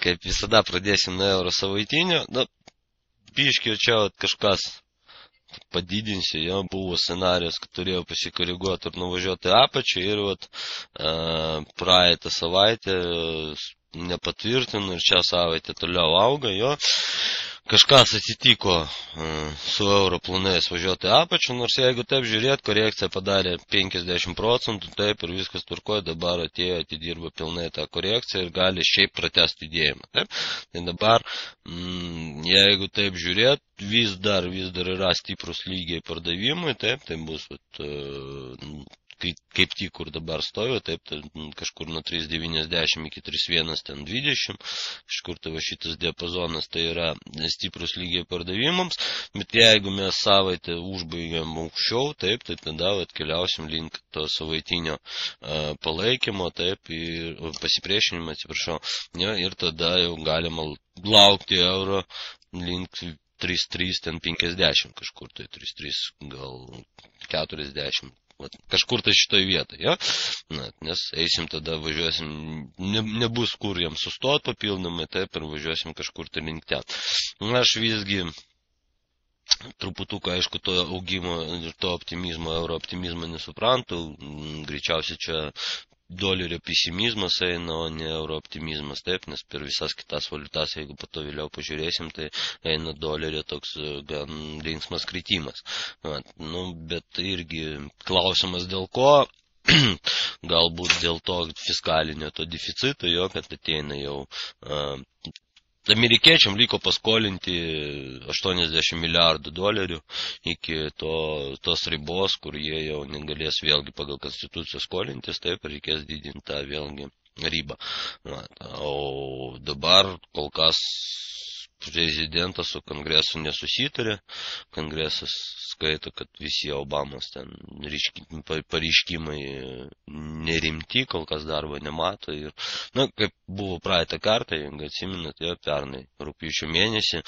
kaip visada pradėsim nuo euro savaitinio. Nu, biškiai čia kažkas padidinsiu, jo, buvo scenarijus, kad turėjau pasikoreguoti ir nuvažiuoti apačią ir praeitą savaitę nepatvirtinu ir šią savaitę toliau auga, jo. Kažkas atsitiko su euro planais važiuoti apačią, nors jeigu taip žiūrėt, korekcija padarė 50%, taip ir viskas turkoja, dabar atidirba pilnai tą korekciją ir gali šiaip pratęsti judėjimą. Taip? Tai dabar, jeigu taip žiūrėt, vis dar yra stiprus lygiai pardavimai, taip, tai bus kaip tik, kur dabar stoju, taip, tai kažkur nuo 3,90 iki 3,120, kažkur tai va šitas diapazonas, tai yra stiprus lygiai pardavimams, bet jeigu mes savaitę užbaigiam aukščiau, taip, tai tada atkeliausim link to savaitinio palaikymo, taip, ir pasipriešinimo, atsiprašau, ja, ir tada jau galima laukti euro link 3,350 kažkur, tai 3,3 gal 40. Kažkur tai šitoj vietoje, ja? Nes eisim tada, važiuosim, nebus kur jam sustoti papildomai, taip, ir važiuosim kažkur tai link ten. Aš visgi truputuką, aišku, to augimo ir to optimizmo, euro optimizmo nesuprantu, greičiausiai čia dolerio pesimizmas eina, o ne euro optimizmas, taip, nes per visas kitas valiutas, jeigu po to vėliau pažiūrėsim, tai eina dolerio toks gan linksmas kritimas. Nu, bet irgi klausimas dėl ko, galbūt dėl to fiskalinio to deficito, jo, kad ateina jau amerikiečiam liko paskolinti 80 milijardų dolerių iki tos ribos, kur jie jau negalės vėlgi pagal konstituciją skolintis, taip, reikės didinti tą vėlgi ribą. O dabar kol kas prezidentas su kongresu nesusitarė, kongresas skaito, kad visi Obamos ten pareiškimai nerimti, kol kas darbo nemato ir, na, kaip buvo praeitą kartą, jeigu atsiminat, jo pernai rugpjūčio mėnesį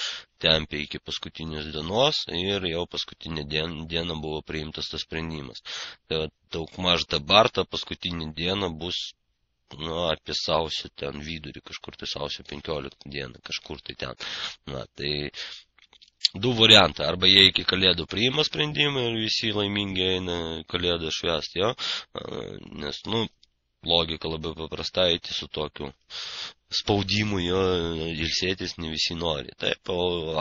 tempė iki paskutinės dienos ir jau paskutinė diena buvo priimtas tas sprendimas. Tai daugmaž dabar ta paskutinė diena bus apie sausio ten vidurį, kažkur tai sausio 15 dieną, kažkur tai ten. Na, tai du variantai, arba jie iki kalėdų priima sprendimą ir visi laimingi eina kalėdą švęsti, jo, nes, logika labai paprasta, eiti su tokiu spaudimu, jo, ilsėtis ne visi nori. Taip,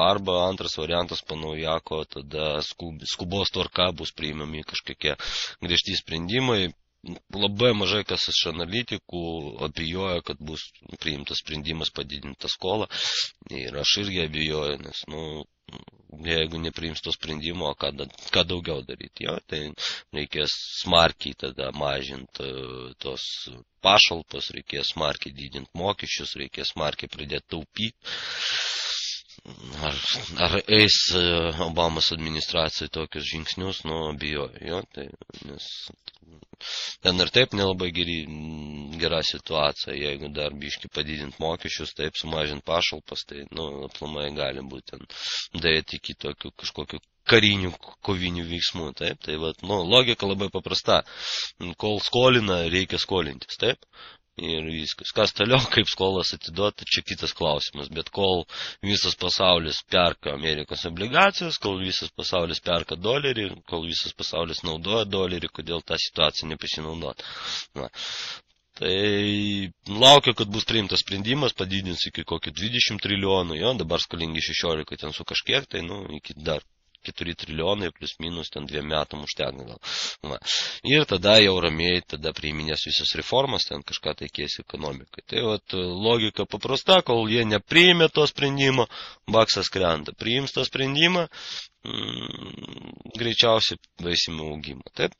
arba antras variantas po naujako, tada skubos tvarka bus priimami kažkokie griežti sprendimai. Labai mažai kas iš analitikų abejoja, kad bus priimtas sprendimas padidinti skolą. Ir aš irgi abejoju, nes, jeigu nepriims to sprendimo, ką daugiau daryti, jo, tai reikės smarkiai tada mažinti tos pašalpos, reikės smarkiai didinti mokesčius, reikės smarkiai pradėti taupyti. Ar eis Obamos administracija tokius žingsnius, abejoju, jo, tai, nes ten ir taip nelabai gera situacija, jeigu dar biški padidinti mokesčius, taip sumažinti pašalpas, tai, aplamai gali būti ten daryti iki tokių kažkokių karinių kovinių veiksmų, taip, tai, logika labai paprasta, kol skolina, reikia skolintis, taip. Ir viskas. Kas toliau, kaip skolas atiduoti, čia kitas klausimas. Bet kol visas pasaulis perka Amerikos obligacijas, kol visas pasaulis perka dolerį, kol visas pasaulis naudoja dolerį, kodėl tą situaciją nepasinaudoti. Tai laukia, kad bus priimtas sprendimas, padidins iki kokį 20 trilijonų, jo, dabar skolingi 16, ten su kažkiek, tai, iki dar 4 trilijonai plus minus ten 2 metam užtekna gal. Ir tada jau ramiai tada priiminės visas reformas, ten kažką tai keis ekonomikai. Tai logika paprasta, kol jie nepriėmė to sprendimo, baksas krenta. Priims tą sprendimą, greičiausiai baisime augimą. Taip?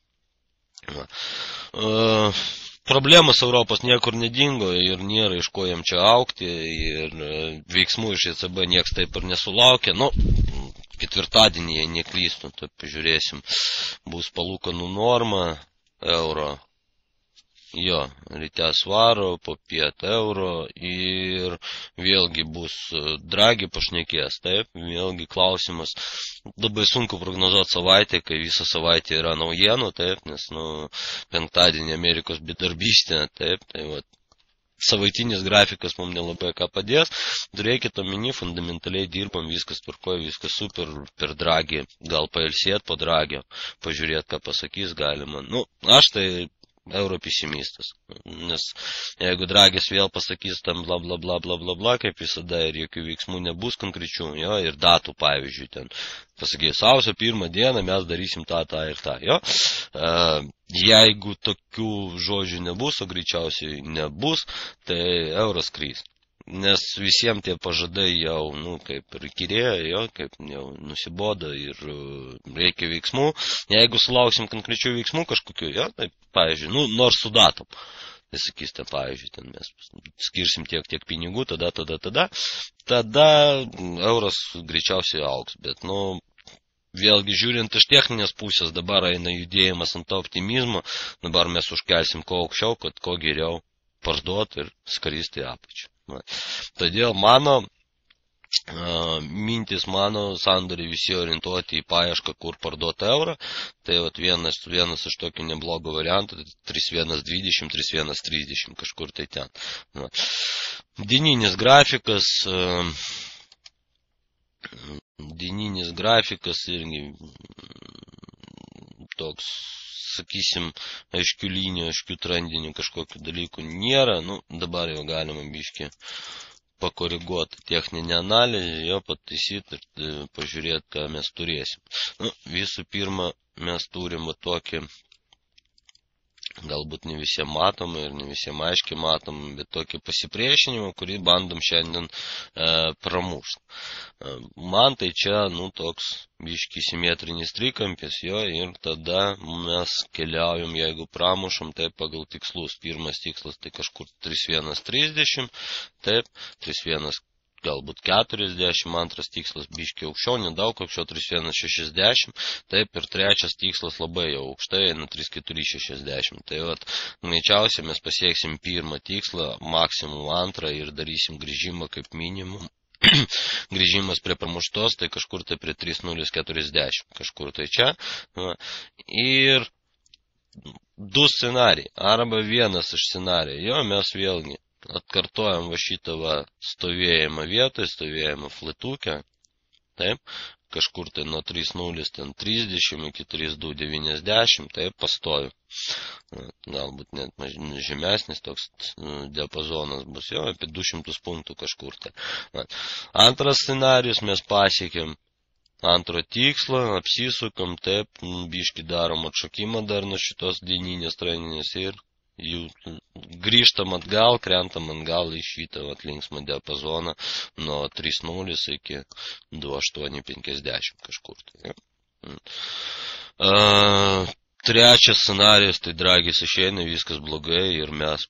Problemos Europos niekur nedingo ir nėra iš ko jam čia augti ir veiksmų iš ECB nieks taip ir nesulaukė. Ketvirtadienį, jei neklystų, tai pažiūrėsim, bus palūkanų norma, euro, jo, ryte svaro, po piet euro ir vėlgi bus Dragi pašnekės, taip, vėlgi klausimas, labai sunku prognozuoti savaitę, kai visą savaitę yra naujienų, taip, nes, penktadienį Amerikos bedarbystė, taip, tai savaitinis grafikas mums nelabai ką padės. Turėkit omeny, fundamentaliai dirbam, viskas tvarkoja, viskas super, per Dragį, gal pailsėt po Dragio, pažiūrėt, ką pasakys galima. Nu, aš tai europesimistas, nes jeigu Dragis vėl pasakys tam bla bla bla bla bla bla, kaip visada, ir jokių veiksmų nebus konkrečių, jo, ir datų, pavyzdžiui, ten pasakys, sausio 1 dieną mes darysim tą ir tą, jo. Jeigu tokių žodžių nebus, o greičiausiai nebus, tai euras krys. Nes visiems tie pažadai jau, kaip ir įkyrėjo, jo, kaip jau nusibodo ir reikia veiksmų. Jeigu sulauksim konkrečių veiksmų kažkokių, jo, tai, pavyzdžiui, nors su datom. Tai sakysite, pavyzdžiui, ten mes skirsim tiek pinigų, tada euras greičiausiai augs. Bet, vėlgi žiūrint iš techninės pusės, dabar eina judėjimas ant to optimizmo, dabar mes užkelsim kuo aukščiau, kad kuo geriau parduoti ir skristi apačią. Todėl mintis mano sandoriai visi orientuoti į paiešką, kur parduoti eurą. Tai vienas iš tokių neblogų variantų, 3120, 3130, kažkur tai ten. Dieninis grafikas irgi toks, sakysim, aiškių linijų, aiškių trendinių kažkokių dalykų nėra. Dabar jau galima biškį pakoreguoti techninę analizę, jo pataisyti ir pažiūrėti, ką mes turėsim. Visų pirma, mes turim tokį, galbūt ne visiems matom ir ne visiems aiškiai matom, bet tokį pasipriešinimą, kurį bandom šiandien pramušti. Man tai čia, toks biški simetrinis trikampis, jo, ir tada mes keliaujam, jeigu pramušam, taip pagal tikslus. Pirmas tikslas tai kažkur 3130, taip, 31 galbūt 40, antras tikslas biškiai aukščiau, nedaug aukščiau, 3160, taip, ir trečias tikslas labai jau aukštai, 3460. Tai greičiausiai mes pasieksim pirmą tikslą, maksimum antrą ir darysim grįžimą kaip minimum. Grįžimas prie pramuštos, tai kažkur tai prie 3040, kažkur tai čia. Ir du scenarijai, arba vienas iš scenarijų, jo, mes vėlgi atkartojam šitą stovėjimą vietoje, stovėjimą flatukę, taip, kažkur tai nuo 3.030 iki 3.290, taip, pastoju. Galbūt net žemesnis toks diapazonas bus, jo, apie 200 punktų kažkur tai. Antras scenarius, mes pasiekėm antro tikslo, apsisukam, taip, biški darom atšokimą dar nuo šitos dieninės trendinės ir jų grįžtam atgal, krentam atgal į šitą linksmą diapazoną nuo 3.0 iki 2.850 kažkur. Tai, ja. Trečias scenarijus, tai Dragis išeina, viskas blogai ir mes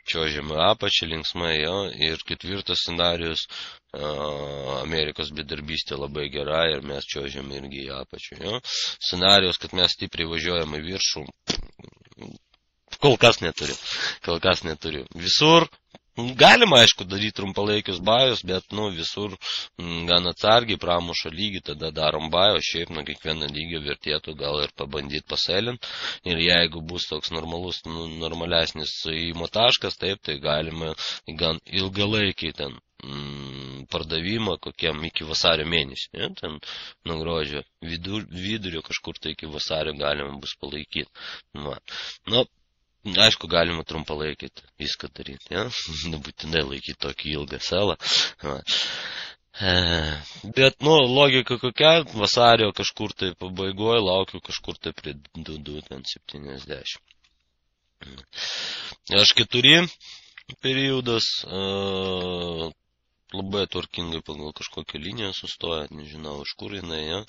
čiuožiame apačią linksmai, jo. Ir ketvirtas scenarijus, Amerikos bedarbystė labai gera ir mes čiuožiame irgi į apačią. Jo. Scenarijus, kad mes stipriai važiuojame į viršų, kol kas neturiu. Visur galima, aišku, daryti trumpalaikius bajus, bet, visur gan atsargiai pramuša lygį, tada darom bajus, šiaip nuo kiekvieno lygio vertėtų gal ir pabandyti paselinti. Ir jeigu bus toks normalesnis įmo taškas, taip, tai galima gan ilgalaikiai ten pardavimą kokiam iki vasario mėnesį. Ja, ten nuo gruodžio vidurio kažkur tai iki vasario galima bus palaikyti. Aišku, galima trumpalaikyti viską daryti, ja? Nebūtinai laikyti tokį ilgą selą. Bet, logika kokia, vasario kažkur tai pabaigoje laukiu kažkur tai prie 2.70. H4 periodas labai tvarkingai pagal kažkokią liniją sustoja, nežinau iš kur jinai, ja?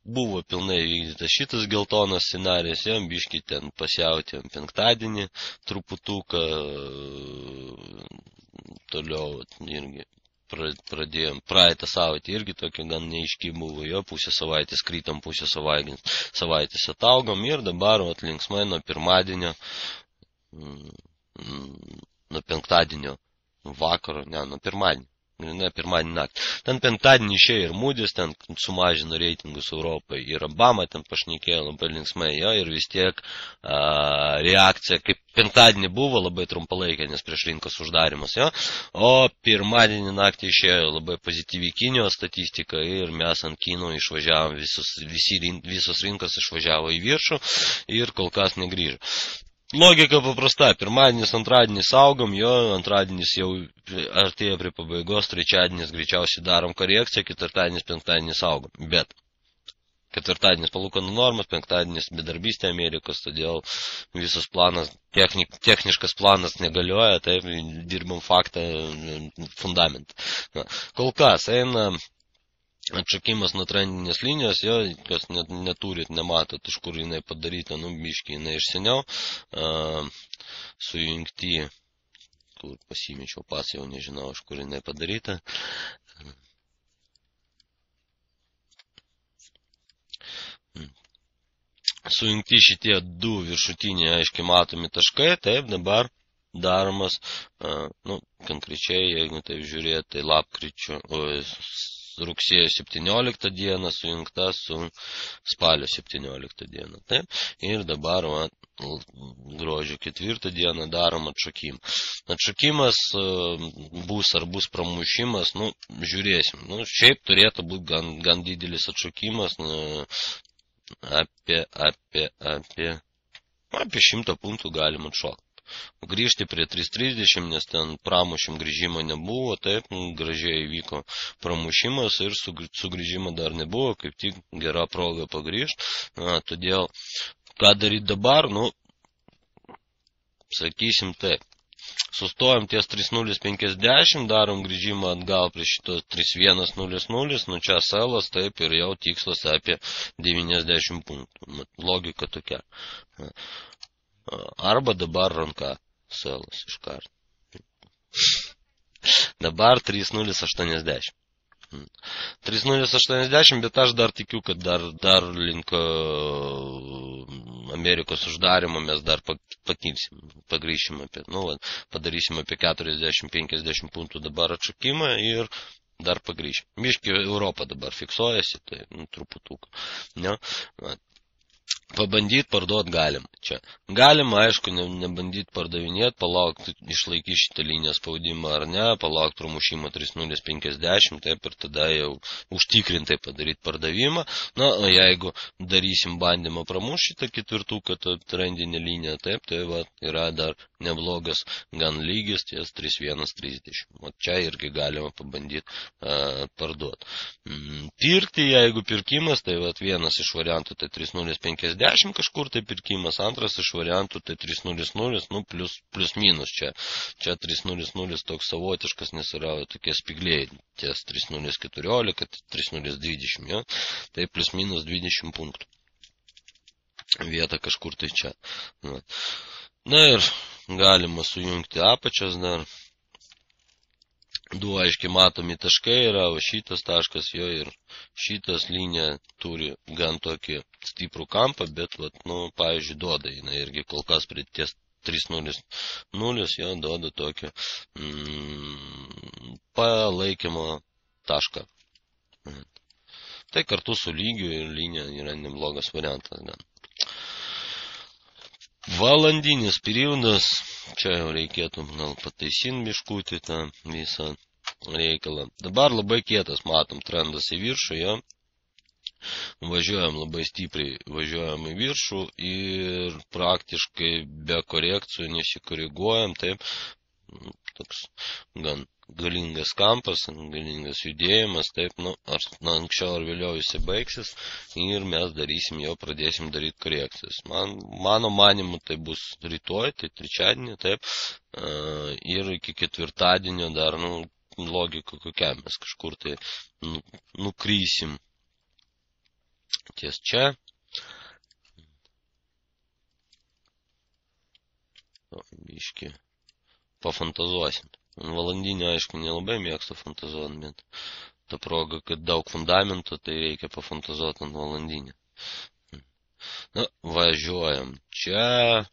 Buvo pilnai vykdytas šitas geltonas scenarijus, jam biški ten pasiautėm penktadienį, truputuką, toliau irgi pradėjom, praeitą savaitę irgi tokia gan neaiški buvo, jo, pusę savaitės krytam, pusę savaitės ataugom ir dabar linksmai nuo pirmadienio, nuo penktadienio vakaro, nuo pirmadienio. grinai pirmadienį naktį. Ten penktadienį išėjo ir Moody's, ten sumažino reitingus Europai, ir Obama ten pašnekėjo labai linksmai, jo, ir vis tiek reakcija, kaip penktadienį buvo labai trumpalaikė, nes prieš rinkos uždarimas, jo, o pirmadienį naktį išėjo labai pozityvi Kinijos statistika ir mes ant Kinų išvažiavom, visos rinkos išvažiavo į viršų ir kol kas negrįžo. Logika paprasta, pirmadienis, antradienis augam, jo, antradienis jau artėja prie pabaigos, trečiadienis greičiausiai darom korekciją, ketvirtadienis, penktadienis augam. Bet ketvirtadienis palūkanų normas, penktadienis bedarbystė Amerikos, todėl visas planas, techniškas planas negalioja, taip, dirbam faktą, fundamentą. Kol kas eina atšakimas nuo trendinės linijos, jo, kas neturit, nematot, iš kur jinai padaryta, biškiai jinai iš seniau, sujungti, kur pasimečiau pas, jau nežinau, iš kur jinai padaryta. Sujungti šitie du viršutiniai, aiškiai matomi taškai, taip, dabar daromas, konkrečiai, jeigu taip žiūrėti, tai lapkričio, rugsėjo 17 dieną sujungta su spalio 17 dieną. Taip? Ir dabar gruodžio 4 dieną darom atšokimą. Atšokimas bus pramušimas, žiūrėsim. Šiaip turėtų būti gan didelis atšokimas apie 100 punktų galim atšokti. Grįžti prie 3.30, nes ten pramušim grįžimo nebuvo, taip, gražiai įvyko pramušimas ir sugrįžimo dar nebuvo, kaip tik gera proga pagrįžti. Todėl, ką daryti dabar, sakysim taip, sustojom ties 3.050, darom grįžimą atgal prie šitos 3.100, čia selas, taip, ir jau tikslas apie 90 punktų. Logika tokia. Arba dabar ranka selas iš karto. Dabar 3.080. 3.080, bet aš dar tikiu, kad dar link Amerikos uždarimo mes dar pakilsim, pagrįšim apie, padarysim apie 40-50 punktų dabar atšokimą ir dar pagrįšim. Biški Europą dabar fiksuojasi, tai truputuką. Ne? Pabandyti parduoti galim. Čia. Galima, aišku, nebandyti pardavinėti, palaukti, išlaikyti šitą liniją spaudimą ar ne, palaukti pramušimą 3.050, taip, ir tada jau užtikrintai padaryti pardavimą. O jeigu darysim bandymą pramušti tą ketvirtuką, tą trendinę liniją, taip, tai yra dar neblogas gan lygis ties 3.130. Čia irgi galima pabandyti parduoti. Pirkti, jeigu pirkimas, tai vienas iš variantų tai 3.050 kažkur tai pirkimas, antras iš variantų tai 3.00, plus minus čia. Čia 3.00 toks savotiškas, nes yra tokie spigliai, ties 3.014, 3.020, jo? Tai plus minus 20 punktų. Vieta kažkur tai čia. Na ir galima sujungti apačias dar. Du aiškiai matomi taškai yra, o šitas taškas jo ir šitas linija turi gan tokį stiprų kampą, bet, pavyzdžiui, duoda, jinai irgi kol kas prie ties 3.0 jo duoda tokį palaikymo tašką. Tai kartu su lygiu ir linija yra neblogas variantas. Gan. Valandinis periodas, čia jau reikėtų pataisinti biškutį tą visą reikalą. Dabar labai kietas, matom, trendas į viršų, jo. Važiuojam labai stipriai, važiuojam į viršų ir praktiškai be korekcijų nesikoreguojam, taip, toks gan galingas kampas, galingas judėjimas, taip, anksčiau ar vėliau jisai baigsis ir mes pradėsim daryti korekcijas. Mano manimu tai bus rytoj, tai trečiadienį, taip, ir iki ketvirtadienio dar, logika kokia, mes kažkur tai nukrysim ties čia. Biški pafantazuosim. Valandinį, aišku, nelabai mėgstu fantazuoti, bet ta proga, kad daug fundamento, tai reikia pafantazuoti ant valandinį. Važiuojam čia,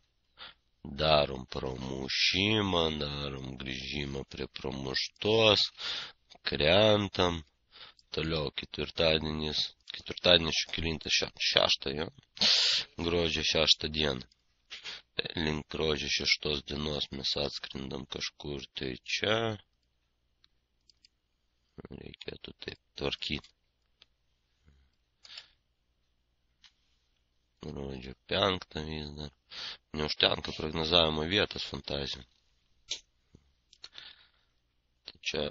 darom pramušimą, darom grįžimą prie pramuštos, krentam. Toliau ketvirtadienis kelintas 6, jo. Gruodžio 6 dieną. Link gruodžio 6 dienos mes atskrendam kažkur tai čia. Reikėtų taip tvarkyti. Gruodžio 5 vis dar. Neužtenka prognozavimo vietos fantazijų. Tai čia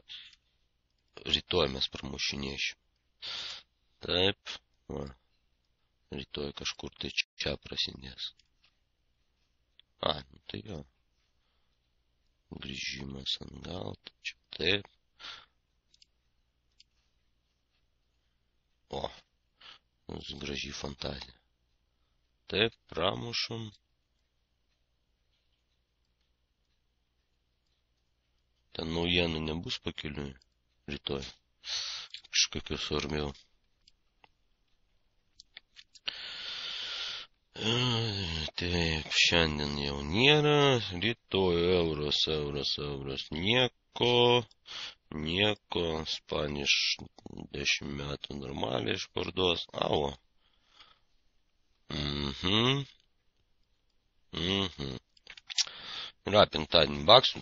rytoj mes pramušinėšim. Taip. Va. Rytoj kažkur tai čia prasidės. Nu tai jo. Grįžimas atgal. Čia taip. Graži fantazija. Taip, pramušam. Ten naujienų nebus pakeliui rytoj. Kažkokiu svarbiau. Taip, šiandien jau nėra. Rytoj euras. Nieko. Spaniš 10 metų normaliai išparduos. Yra penktadienį baksų,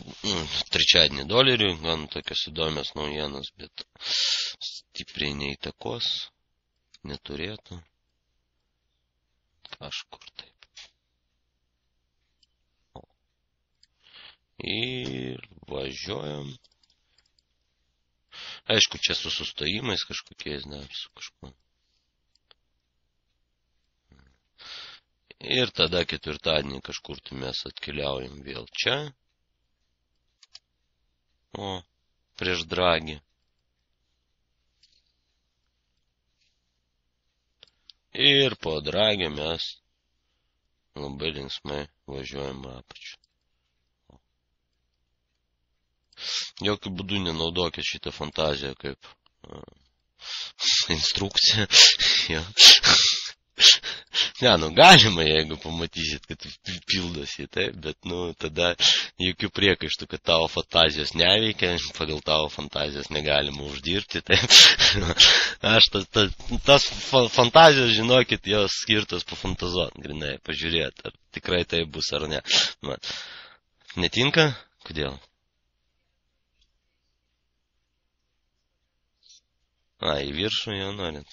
trečiadienį dolerių, gan tokios įdomios naujienos, bet stipriai neįtakos, neturėtų. Kažkur taip. Ir važiuojam. Aišku, čia su sustojimais kažkokiais, dar su kažkuo. Ir tada ketvirtadienį kažkur tai mes atkeliaujam vėl čia. Prieš Dragį. Ir po Dragį mes labai linksmai važiuojam apačiu. Jokių būdų nenaudokit šitą fantaziją kaip instrukciją. Ja. Ne, galima, jeigu pamatysit, kad pildosi, taip, bet, tada jokių priekaištų, kad tavo fantazijos neveikia, pagal tavo fantazijos negalima uždirbti, taip. Tas fantazijos, žinokit, jos skirtos pafantazuoti, grinai, pažiūrėti, ar tikrai tai bus ar ne. Netinka? Kodėl? Į viršų jau norit.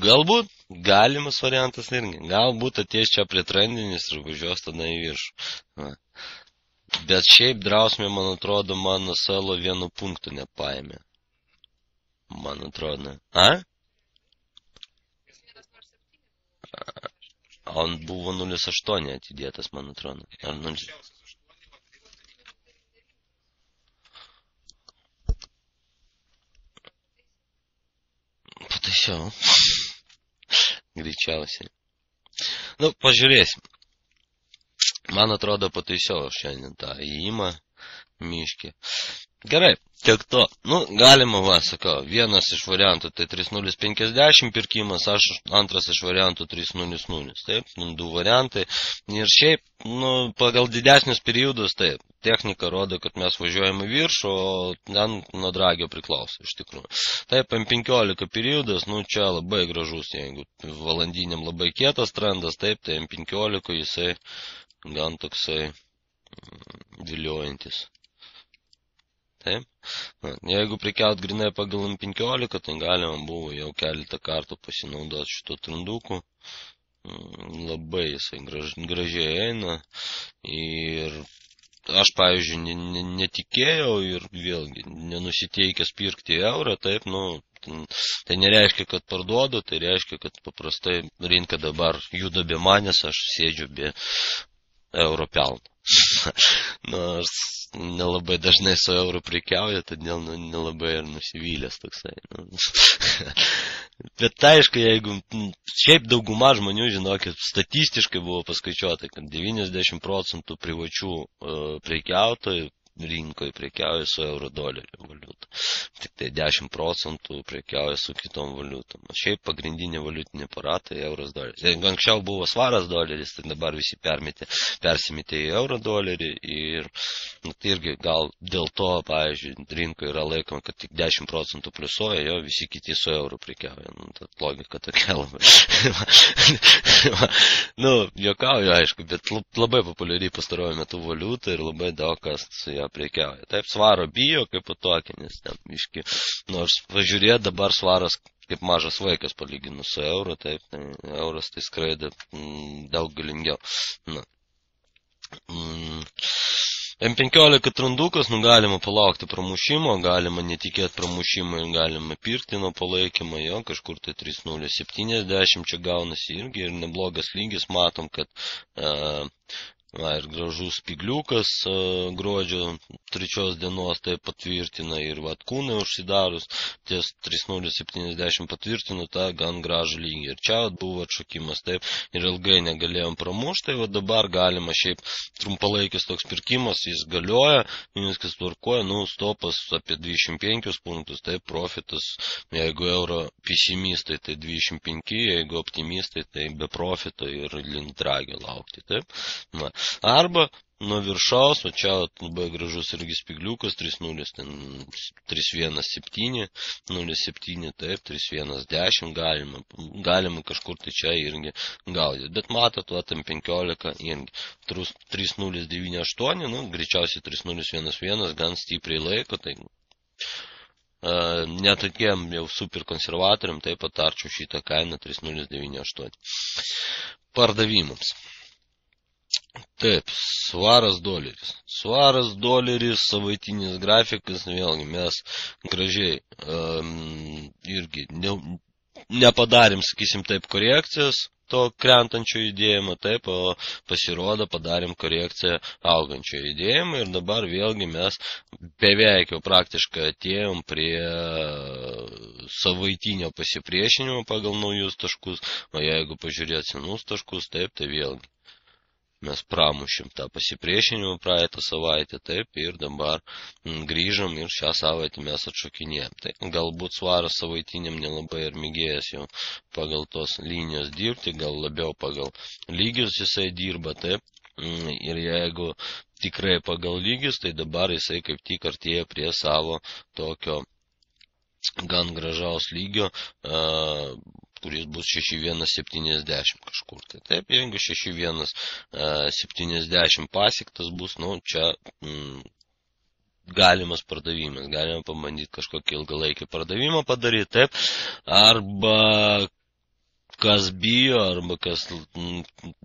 Galbūt galimas variantas irgi. Galbūt ateis čia prie trendinis ir važiuos tada į viršų. Bet šiaip drausmė, man atrodo, mano salo 1 punktų nepaėmė. Man atrodo. On buvo 0,8 atidėtas, man atrodo. Ar 0? Pataisiau. Greičiausiai. Pažiūrėsim. Man atrodo, pataisiau šiandien tą įėjimą miškį. Gerai, tiek to. Galima, sakau, vienas iš variantų tai 3.050 pirkimas, antras iš variantų 3.00. Taip, 2 variantai. Ir šiaip, pagal didesnius periodus, taip, technika rodo, kad mes važiuojame į viršų, o ten nuo Dragio priklauso, iš tikrųjų. Taip, M15 periodas, čia labai gražus, jeigu valandiniam labai kietas trendas, taip, tai M15 jisai gan toksai viliojantis. Taip. Jeigu prekiaut grinai pagal M15, tai galima buvo jau keletą kartų pasinaudoti šito trenduku. Labai jisai gražiai eina. Ir aš, pavyzdžiui, netikėjau ir vėlgi nenusiteikęs pirkti eurą, taip, tai nereiškia, kad parduodu, tai reiškia, kad paprastai rinka dabar juda be manęs, aš sėdžiu be euro pelno. Nors nelabai dažnai su euro prekiauja, todėl nelabai ir nusivylęs toksai. Bet aišku, jeigu šiaip dauguma žmonių, žinokit, statistiškai buvo paskaičiuota, kad 90% privačių prekiautojų rinkoje prekiauja su euro dolerių valiuta. Tik tai 10% prekiauja su kitom valiutom. Šiaip pagrindinė valiutinė paratai euros doleris. Jeigu anksčiau buvo svaras doleris, tai dabar visi persimetė į euro dolerį ir Tai irgi gal dėl to, pavyzdžiui, rinkoje yra laikoma, kad tik 10% pliusuoja, jo visi kiti su eurų prekiauja. Ta logika tokia labai. Juokauju, aišku, bet labai populiari pastaruoju metu valiuta ir labai daug kas su ją prekiauja. Taip, svaro bijo kaip tokį, nes ten iški, nors pažiūrėt dabar svaras kaip mažas vaikas palyginus su euro, taip, euras tai skraida daug galingiau. M15 trundukas, galima palaukti pramušimo, galima netikėti pramušimo ir galima pirkti nuo palaikymą, jo, kažkur tai 3.070 čia gaunasi irgi ir neblogas lygis, matom, kad ir gražus spigliukas gruodžio 3 dienos tai patvirtina ir kūnai užsidarus, ties 3.070 patvirtino tą gan gražų lygį. Ir čia buvo atšokimas, taip, ir ilgai negalėjom pramušti, tai dabar galima šiaip trumpalaikis toks pirkimas, jis galioja, viskas tvarkoja, stopas apie 25 punktus, taip, profitas, jeigu euro pesimistai, tai 25, jeigu optimistai, tai be profito ir link dragio laukti, taip. Arba nuo viršaus, o čia labai gražus irgi spigliukas, 3.0, 3.1.7, 0.7, taip, 3.1.10 galima kažkur tai čia irgi gaudyti. Bet matot, M15 irgi 3.098, greičiausiai 3.011 gan stipriai laiko, tai netokiem jau super konservatoriam, taip patarčiau šitą kainą 3.098. Pardavimams. Taip, svaras doleris. Svaras doleris, savaitinis grafikas, vėlgi mes gražiai irgi nepadarėm, sakysim taip, korekcijas to krentančio judėjimo, taip, o pasirodo padarėm korekciją augančio judėjimo ir dabar vėlgi mes beveik jau praktiškai atėjom prie savaitinio pasipriešinimo pagal naujus taškus, o jeigu pažiūrėt senus taškus, taip, tai vėlgi mes pramušim tą pasipriešinimą praeitą savaitę, taip, ir dabar grįžom ir šią savaitę mes atšokinėjom. Tai galbūt svaras savaitiniam nelabai ir mėgėjas jau pagal tos linijos dirbti, gal labiau pagal lygius jisai dirba, taip, ir jeigu tikrai pagal lygius, tai dabar jisai kaip tik artėja prie savo tokio gan gražaus lygio, kuris bus 6.170 kažkur. Tai taip, jeigu 6.170 pasiektas bus, čia galimas pardavimas. Galima pabandyti kažkokį ilgalaikį pardavimą padaryti, taip, arba kas bijo, arba kas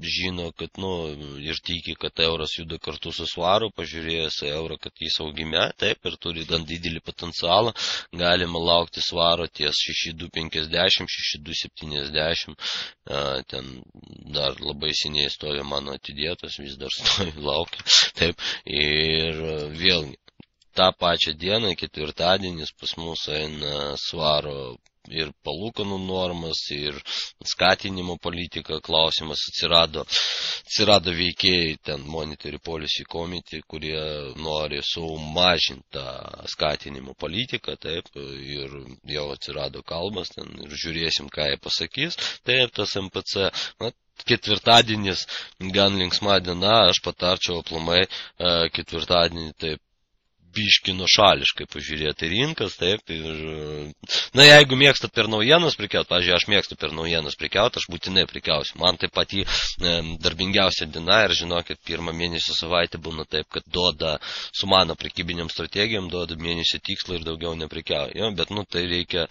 žino, kad, ir tiki, kad euras juda kartu su svaru, pažiūrėjęs eurą, kad jis augime, taip, ir turi gan didelį potencialą, galima laukti svaro ties 6.250, 6.270, ten dar labai seniai stojo mano atidėtas, vis dar stojo laukia, taip, ir vėlgi, tą pačią dieną, ketvirtadienis pas mus eina svaro ir palūkanų normas, ir skatinimo politika klausimas atsirado veikėjai, ten Monetary Policy Committee, kurie nori sumažinti tą skatinimo politiką, taip, ir jau atsirado kalbas, ten ir žiūrėsim, ką jie pasakys, taip, tas MPC, ketvirtadienis gan linksma diena, aš patarčiau aplamai ketvirtadienį, taip, biški nuošališkai pažiūrėti rinkas, taip, ir, jeigu mėgstat per naujienas prekiauti, pavyzdžiui, aš mėgstu per naujienas prekiauti, aš būtinai prekiausiu, man tai pati darbingiausia diena ir žinokit, pirmą mėnesio savaitę būna taip, kad duoda su mano prekybiniam strategijom, duoda mėnesio tikslą ir daugiau neprekiauju, bet, tai reikia,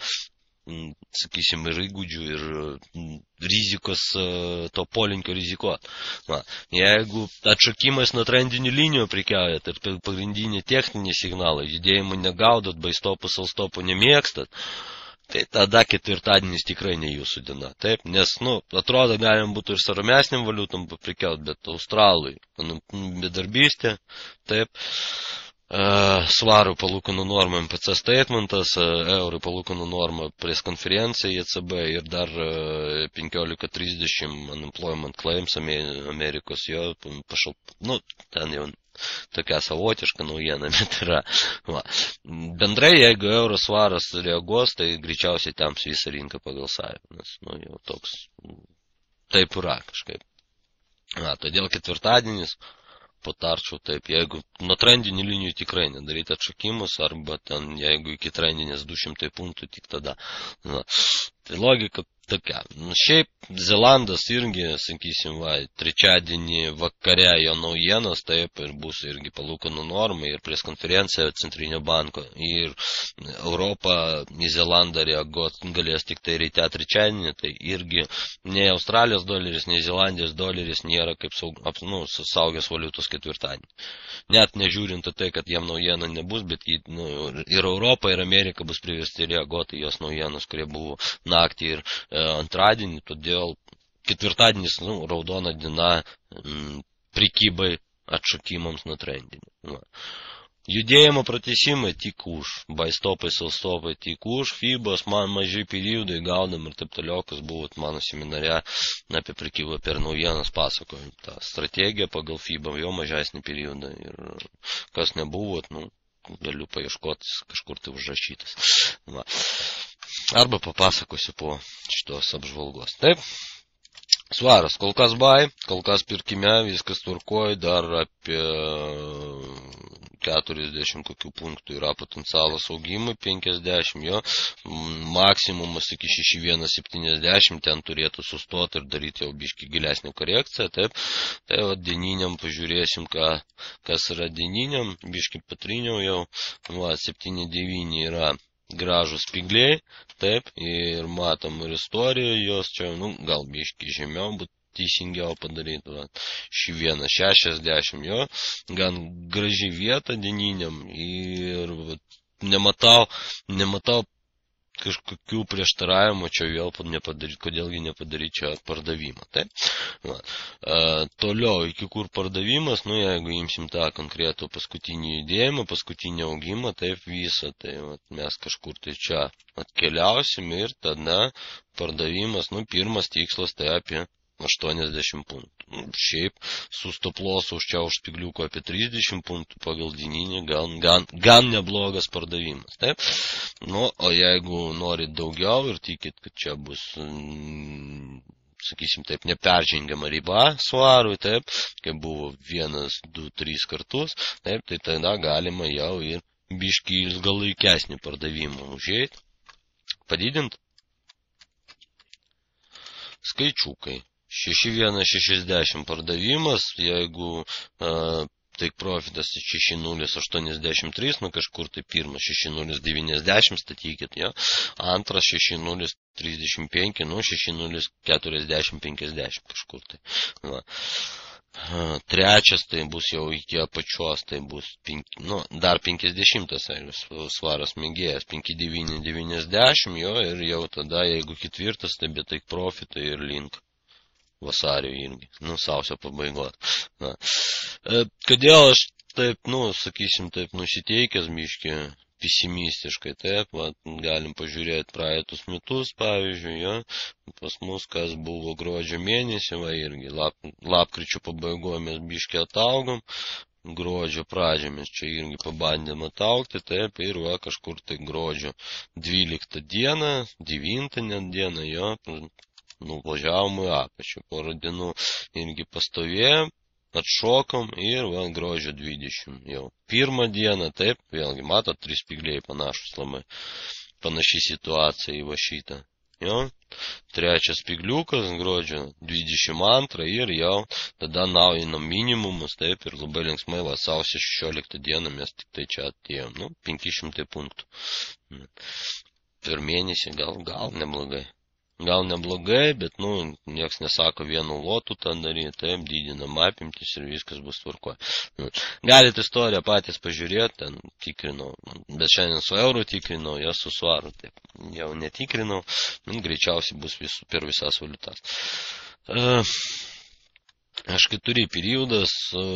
sakysim, ir įgūdžių, ir rizikos, to polinkio rizikuoti. Jeigu atšokimas nuo trendinių linijų prekiaujat ir pagrindinį techninį signalą, judėjimų negaudot, baistopų, salstopų nemėgstat, tai tada ketvirtadienis tikrai ne jūsų diena. Taip, nes, atrodo, galim būtų ir su ramesniam valiutom prekiauti, bet australui, bedarbystė, taip, svarų palūkanų norma MPC statementas, eurų palūkanų norma preskonferencija ECB ir dar 15.30 unemployment claims Amerikos, jo, ten jau tokia savotiška naujiena, bet yra. Bendrai, jeigu euro svaras reaguos, tai greičiausiai temps visą rinką pagal savį, nes, jau toks, taip yra kažkaip. Todėl ketvirtadienis patarčiau taip, jeigu nuo trendinių linijų tikrai nedaryti atšokimus, arba ten, jeigu iki trendinės 200 punktų, tik tada. Na, tai logika tokia. Šiaip Zelandas irgi, sakysim, trečiadienį vakare jo naujienos, taip, ir bus irgi palūkanų normai, ir preskonferencija Centrinio banko, ir Europa į Zelandą reaguoti galės tik tai ryte trečiadienį, tai irgi nei Australijos doleris, nei Zelandijos doleris nėra kaip saugęs valiutos ketvirtadienį. Net nežiūrint tai, kad jam naujiena nebus, bet ir Europa, ir Amerika bus priversti reaguoti jos naujienos, kurie buvo naktį ir antradienį, todėl ketvirtadienis, raudona diena prekybai atšokimams nuo trendinių. Judėjimo pratesimai tik už, baistopai, salstopai tik už, fibos, man maži periodai gaudam ir taip toliau, kas buvo mano seminare apie prekybą per naujienas pasakoju. Ta strategija pagal fibą, jo mažesnį periodą ir kas nebuvo, galiu paieškoti kažkur tai užrašytas. Va. Arba papasakosiu po šitos apžvalgos. Taip, svaras, kol kas bai, kol kas pirkime, viskas tvarkoja, dar apie 40 kokių punktų yra potencialas augimui, 50 jo, maksimumas iki 6170, ten turėtų sustoti ir daryti jau biškį gilesnį korekciją, taip, tai dieniniam pažiūrėsim, kas yra dieniniam, biškį patriniau jau, 7-9 yra gražus spigliai, taip, ir matom ir istoriją jos čia, gal biškį žemiau, bet teisingiau padaryti, šį 1,60 jo, gan graži vieta dieniniam ir nematau kažkokių prieštaravimų čia vėl nepadaryti, kodėlgi nepadaryti čia pardavimą. Taip? Toliau, iki kur pardavimas, jeigu imsim tą konkretų paskutinį judėjimą, paskutinį augimą, taip visą, tai mes kažkur tai čia atkeliausim ir tada pardavimas, pirmas tikslas tai apie 80 punktų. Šiaip su stoplosu už čia už spigliuko apie 30 punktų pagal dieninį gan neblogas pardavimas. Taip? O jeigu norit daugiau ir tikit, kad čia bus, sakysim taip, neperžengiama riba svarui, taip, kaip buvo 1, 2, 3 kartus, taip, tai tada galima jau ir biškį ilgalaikesnį pardavimą užėjti, padidinti. Skaičiukai. 6,160 pardavimas, jeigu take profitas 6,083, kažkur tai pirmas 6,090 statykit, jo, antras 6,035, 6,040, 50 kažkur tai. Va. Trečias tai bus jau iki apačios, tai bus dar 50 svaras mėgėjas, 5,990, jo, ir jau tada, jeigu ketvirtas, tai bet take profitai ir link vasario irgi, sausio pabaigos. Kodėl aš taip, sakysim, taip nusiteikęs biškį pesimistiškai, taip, galim pažiūrėti praeitus metus, pavyzdžiui, jo, pas mus kas buvo gruodžio mėnesį, irgi lapkričio pabaigoje mes biškį ataugom, gruodžio pradžią mes čia irgi pabandėm ataugti, taip, ir kažkur tai gruodžio 12 dieną, 9 net dieną, jo, važiavom į apačią, porą dienų irgi pastovėjom, atšokom ir gruodžio 20 jau. Pirmą dieną, taip, vėlgi, matot, 3 spigliai panašus labai, panaši situacija į šitą. Jo, trečias spigliukas, gruodžio 22 ir jau tada naujinam minimumus, taip, ir labai linksmai sausio 16 dieną mes tik tai čia atėjom, 500 punktų. Per mėnesį gal neblogai. Gal neblogai, bet, nieks nesako vienu lotu tą daryti, taip, didinam apimtis ir viskas bus tvarkoje. Galite istoriją patys pažiūrėti, ten tikrinau, bet šiandien su euro tikrinau, ją su svaru, taip, jau netikrinau, greičiausiai bus per visas valiutas. H4 periodas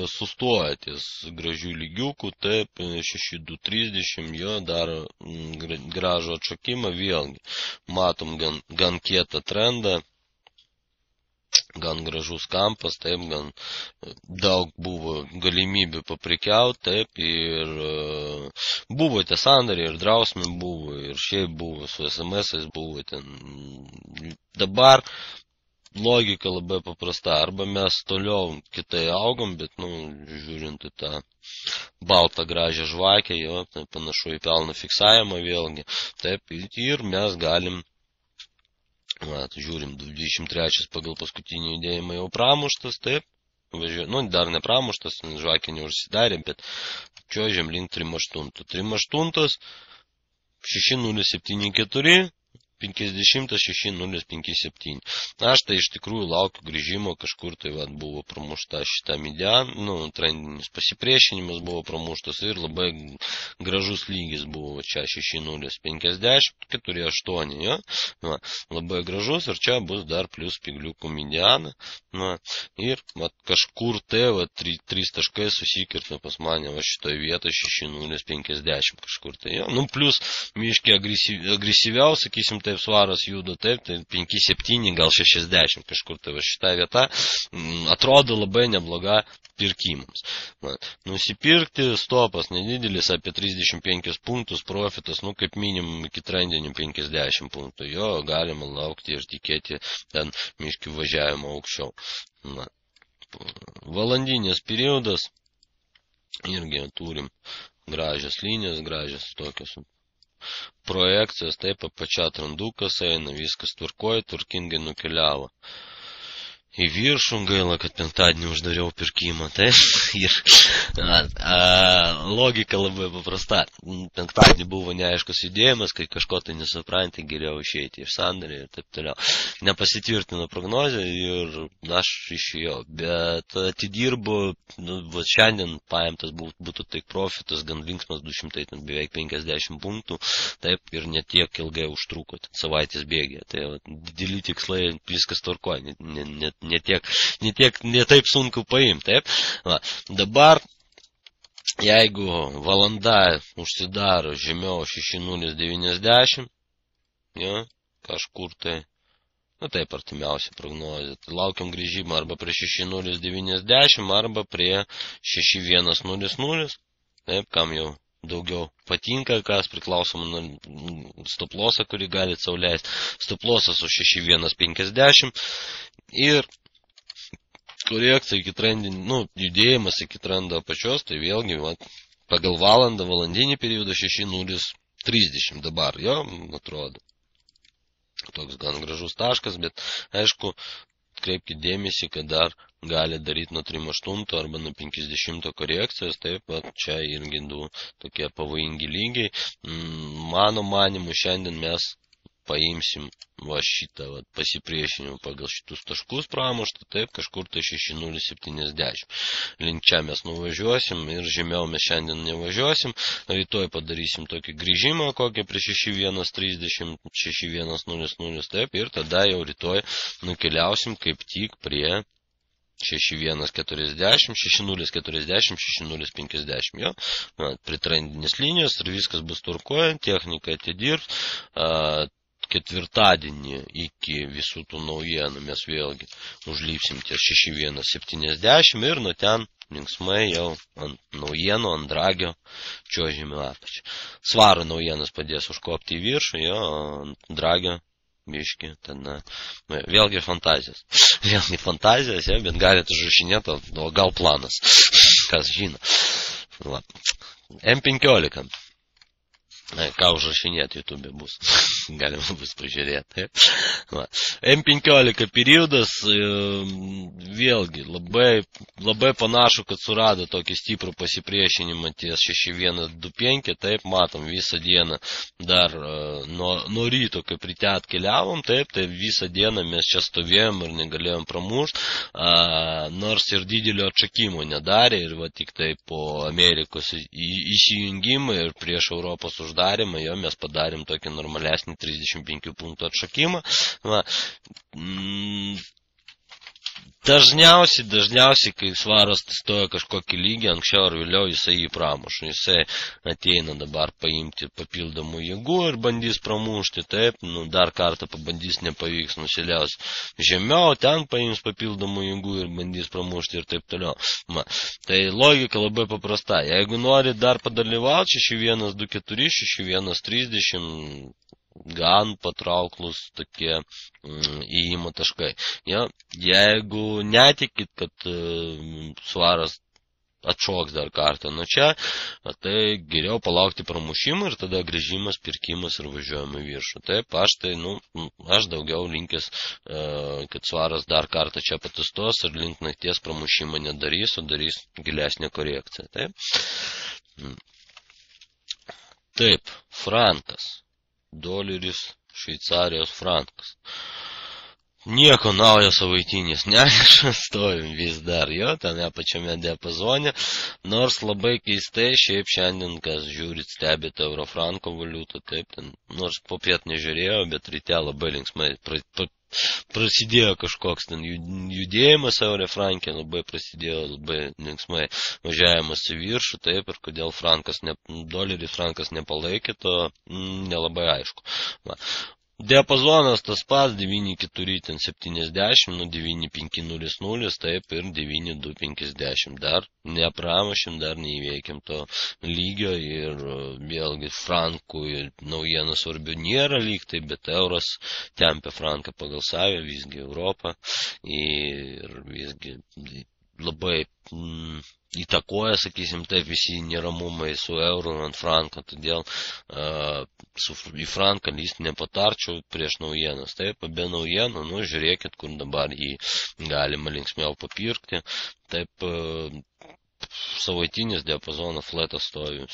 sustoja ties gražių lygiukų, taip, 6,230, jo daro gražų atšokimą, vėlgi matom gan kietą trendą, gan gražus kampas, taip, gan daug buvo galimybių paprekiauti, taip, ir buvo tie sandariai, ir drausmė buvo, ir šiaip buvo, su SMS-ais buvo ten. Dabar logika labai paprasta. Arba mes toliau kitai augam, bet, žiūrint į tą baltą gražią žvakę, jo, tai panašu į pelno fiksavimą vėlgi. Taip, ir mes galim, žiūrim, 23 pagal paskutinį judėjimą jau pramuštas, taip, dar nepramuštas, žvakė neužsidarė, bet čiuožiam link 3.8. 3.8, 6.074, 50.6.057. Aš tai iš tikrųjų laukiu grįžimo, kažkur tai buvo pramušta šitą medianą, trendinis pasipriešinimas buvo pramuštas ir labai gražus lygis buvo čia 6.050, 4.8, jo? Labai gražus ir čia bus dar plus pigliukų mediana, ir kažkur tai 3 taškai susikirta pas mane šitoje vietoje 6.050 kažkur tai, jo? Plus miškiai agresyviau, sakysim, taip svaras juda, taip, tai 5-7, gal 60 kažkur, tai šitą vietą atrodo labai nebloga pirkimams. Nusipirkti stopas nedidelis apie 35 punktus, profitas, kaip minimum iki trendinių 50 punktų, jo, galima laukti ir tikėti ten miškių važiavimo aukščiau. Valandinės periodas, irgi turim gražias linijas, gražias tokios projekcijos, taip, apačia atrandukas eina, viskas tvarkoja, tvarkingai nukeliavo į viršų, gaila, kad penktadienį uždariau pirkimą, taip, ir logika labai paprasta. Penktadienį buvo neaiškus judėjimas, kai kažko tai nesupranti, geriau išeiti iš sandorį ir taip toliau. Nepasitvirtino prognozę ir aš išėjau, bet atidirbu, šiandien paimtas būtų taip profitas, gan linksmas 200, beveik 50 punktų, taip, ir netiek ilgai užtruko, savaitės bėgė. Tai dideli tikslai, viskas tvarkoja, netaip sunku paimti, taip. Dabar, jeigu valanda užsidaro žemiau 6.090, kažkur tai, taip artimiausia prognozė, tai laukiam grįžimą arba prie 6.090, arba prie 6.100, taip, kam jau daugiau patinka, kas priklausoma nuo stoplosą, kurį galite sau leisti. Stoplosas už 6.150 ir korekcija iki trendinį, judėjimas iki trendo apačios, tai vėlgi pagal valandą, valandinį periodą 6.030 dabar, jo, atrodo. Toks gan gražus taškas, bet aišku, kreipkite dėmesį, kad dar gali daryti nuo 3.8 arba nuo 50 korekcijos, taip, čia irgi du tokie pavojingi lygiai. Mano manimu, šiandien mes paimsim šitą pasipriešinimą pagal šitus taškus pramuštą, taip, kažkur tai 6.070. Link čia mes nuvažiuosim ir žemiau mes šiandien nevažiuosim. Rytoj padarysim tokį grįžimą, kokį prie 6.130, 6.100, taip, ir tada jau rytoj nukeliausim kaip tik prie 6.140, 6.040, 6.050, jo, prie trendinės linijos ir viskas bus tvarkoja, technika atidirbs. Ketvirtadienį iki visų tų naujienų mes vėlgi užlypsim ties 6.170 ir nuo ten linksmai jau ant naujienų, ant dragio čiuožime apačią. Svaro naujienas padės užkopti į viršų, jo, ant dragio biški, tada vėlgi fantazijas. Vėlgi fantazijas, ja, bet galite užrašinėti, o gal planas, kas žino. M15. Ką užrašinėti YouTube bus. Galima bus pažiūrėti. M15 periodas vėlgi labai panašu, kad surado tokį stiprų pasipriešinimą ties 6.125. Taip, matom, visą dieną dar nuo ryto, kai ryte atkeliavom, taip, tai visą dieną mes čia stovėjom ir negalėjom pramušti, nors ir didelio atšakimo nedarė ir tik tai po Amerikos įsijungimą ir prieš Europos uždarimą, jo mes padarėm tokį normalesnį 35 punktų atšakimą. Dažniausiai, kai svaras stoja kažkokį lygį, anksčiau ar vėliau jisai jį pramuša. Jisai ateina dabar paimti papildomų jėgų ir bandys pramušti, taip, dar kartą pabandys, nepavyks, nusileus žemiau, ten paims papildomų jėgų ir bandys pramušti ir taip toliau. Tai logika labai paprasta. Jeigu nori dar padalyvauti 6.124, 6.130, gan patrauklus tokie įėjimo taškai. Ja, jeigu netikit, kad svaras atšoks dar kartą nuo čia, tai geriau palaukti pramušimą ir tada grįžimas, pirkimas ir važiuojama į viršų. Taip, aš daugiau linkęs, kad svaras dar kartą čia patustos ir link nakties pramušimą nedarys, o darys gilesnę korekciją. Taip, frankas, doleris, Šveicarijos frankas. Nieko naujo savaitinis neneša, stovim vis dar jo, tame pačiame diapazone, nors labai keistai, šiaip šiandien, kas žiūrit, stebėte eurofranko valiutą, taip, ten, nors po piet nežiūrėjau, bet ryte labai linksmai prasidėjo kažkoks ten judėjimas eurofrankė, labai linksmai važiavimas į viršų, taip, ir kodėl doleris frankas nepalaikė, to nelabai aišku. Va. Diapazonas tas pats, 9,470, 9,500, taip ir 9,250. Dar nepramušim, dar neįveikim to lygio ir vėlgi frankų naujienų svarbių nėra lygtai, bet euras tempia franką pagal save, visgi Europą ir visgi labai įtakoja, sakysim, taip visi neramumai su euro ant franko, todėl į franką lyst nepatarčiau prieš naujienas. Taip, be naujienų, žiūrėkit, kur dabar jį galima linksmiau papirkti. Taip, savaitinis diapazonas fletas stovi.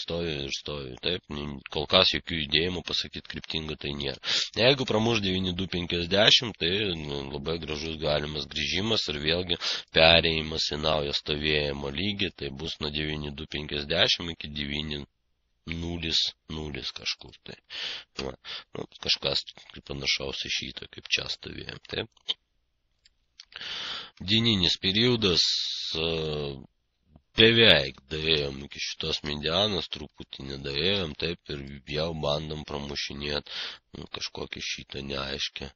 Taip, kol kas jokių judėjimų pasakyti kryptingų tai nėra. Jeigu pramuš 9,250, tai labai gražus galimas grįžimas ir vėlgi perėjimas į naują stovėjimo lygį, tai bus nuo 9,250 iki 9,0 kažkur. Tai. Kažkas panašaus į šitą, kaip čia stovėjom. Taip. Dieninis periodas beveik daėjom iki šitos medianos, truputį nedaėjom, taip ir jau bandom pramušinėti kažkokią šitą neaiškę